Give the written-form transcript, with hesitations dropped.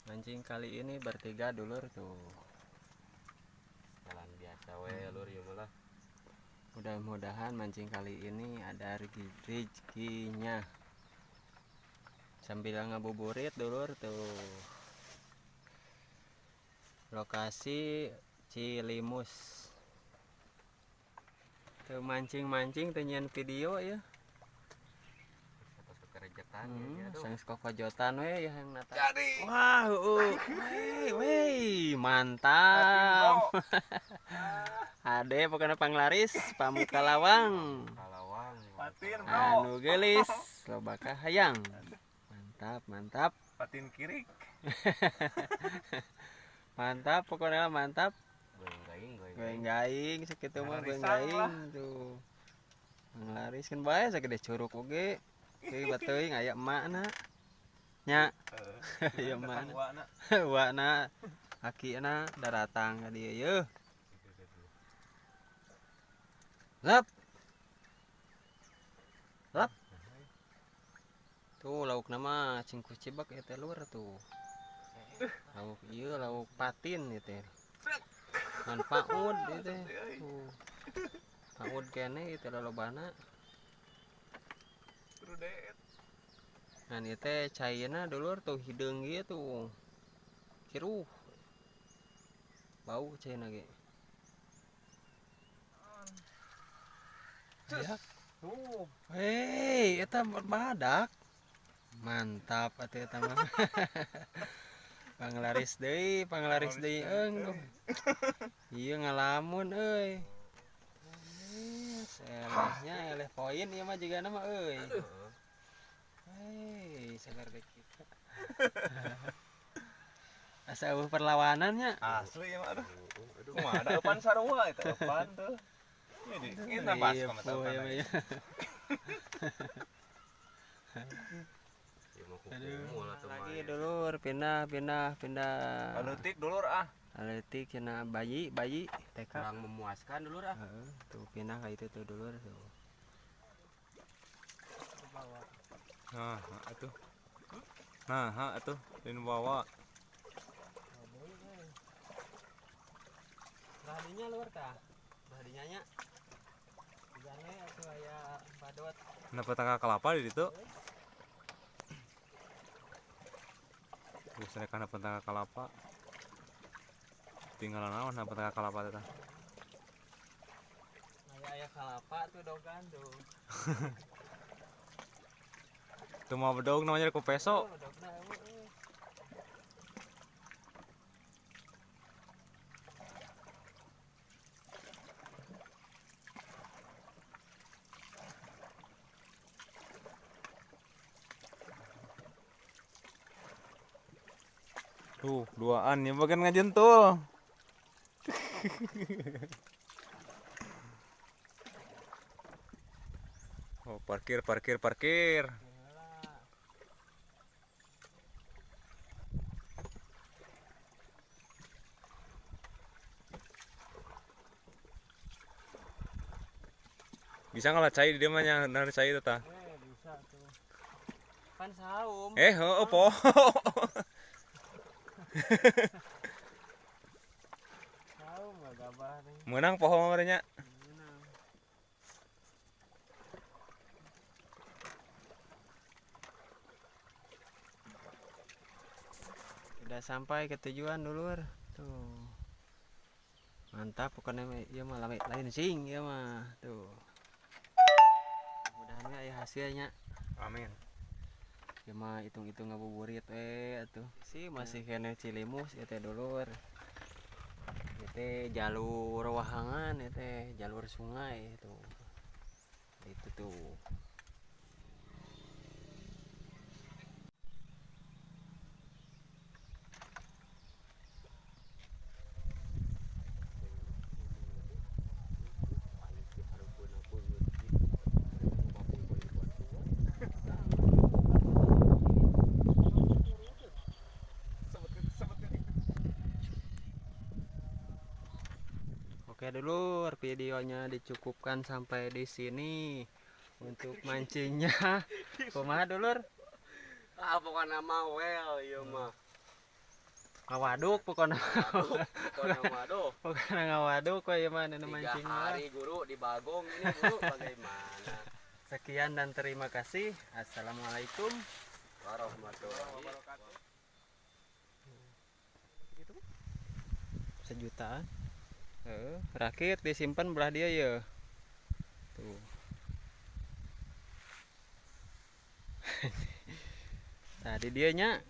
Mancing kali ini bertiga dulur tuh. Jalan biasa we lur ya lah. Mudah-mudahan mancing kali ini ada rezekinya. Sambil ngabuburit dulur tuh. Lokasi Cilimus. Tuh mancing-mancing tenyian video ya. Sang kokojotan we ya yang nata. Jadi. Wah, mantap. Ade pokoknya panglaris pamuka lawang. Kalawang. Patin bro. Anu gelis loba kahayang. Mantap. Patin kiri. Mantap pokoknya mantap. Goeng-gaing. Sakitu mah Larisan goeng-gaing tuh. Panglaris kan bae sagede curug oge. Deui bateuing aya emakna. Nya. Aya emakna. Wana akina daratang ka dieu yeuh. Lap. Tuh lauk nama cingkuh cibak eta luar tuh. Lauk ieu lauk patin ieu teh. Ngan paud ieu teh. Tuh. Paud kene ieu teh lolobana. Ngan ieu teh cairna dulur tuh hideung ieu tuh. Kiruh. Bau cairna ge. Ya. Hei, eta badak. Mantap atuh eta mah. Panglaris deui eung. Ieu ngalamun euy. Selehnya eleh poin ieu mah jigana mah euy. Hei, sabar dek kita. Asa eueuh perlawanannya. Asli ya mah aduh. Kumaha ada eupan sarua eta eupan tuh. Ini nambah komentar ya. Aduh. Lagi dulur pindah. Panutik dulur ah. Aletik cenah bayi TK. Kurang memuaskan dulur ah. Tuh pindah ka itu tuh dulur tuh. Nah, atuh din bawa. Radinya luar tah. Radinya nya. Digane atuh aya badot. Kenapa tangga kelapa di situ? Biasanya kan tangga kelapa. Tinggalan naon na tangga kelapa teh. Aya kalapa tuh dogan tuh. Itu mah bedog namanya ku peso. Tuh, duaan ya bagian ngajentul. Oh, parkir. Bisa ngalah cai di dia mah nya nari cai teh tah. Bisa tuh. Pan saum. Heuh po. Saum mah gabah teh. Menang poho mah nya. Menang. Sudah sampai ke tujuan dulur. Tuh. Mantap pokoknya ieu mah lain sing ieu mah. Tuh. Mudah-mudahan aya hasilnya. Amin. Ieu mah hitung-hitung ngabuburit atuh. Masih kene Cilimus ieu teh dulur. Ieu teh jalur wahangan ieu teh jalur sungai tuh. Itu tuh. Oke dulur, videonya dicukupkan sampai di sini untuk mancingnya. Kumaha dulur? Ah pokoknya mah well ieu mah. Ngawaduk pokoknya. Pokoknya mah aduh. Pokoknya ngawaduk kok ieu mah nu 3 mancing mah. hari guru di Bagong ini guru bagaimana? Sekian dan terima kasih. Assalamualaikum Warahmatullahi wabarakatuh. Sejutaan. Rakit disimpan belah dia ya. Tuh. Tadi dia nya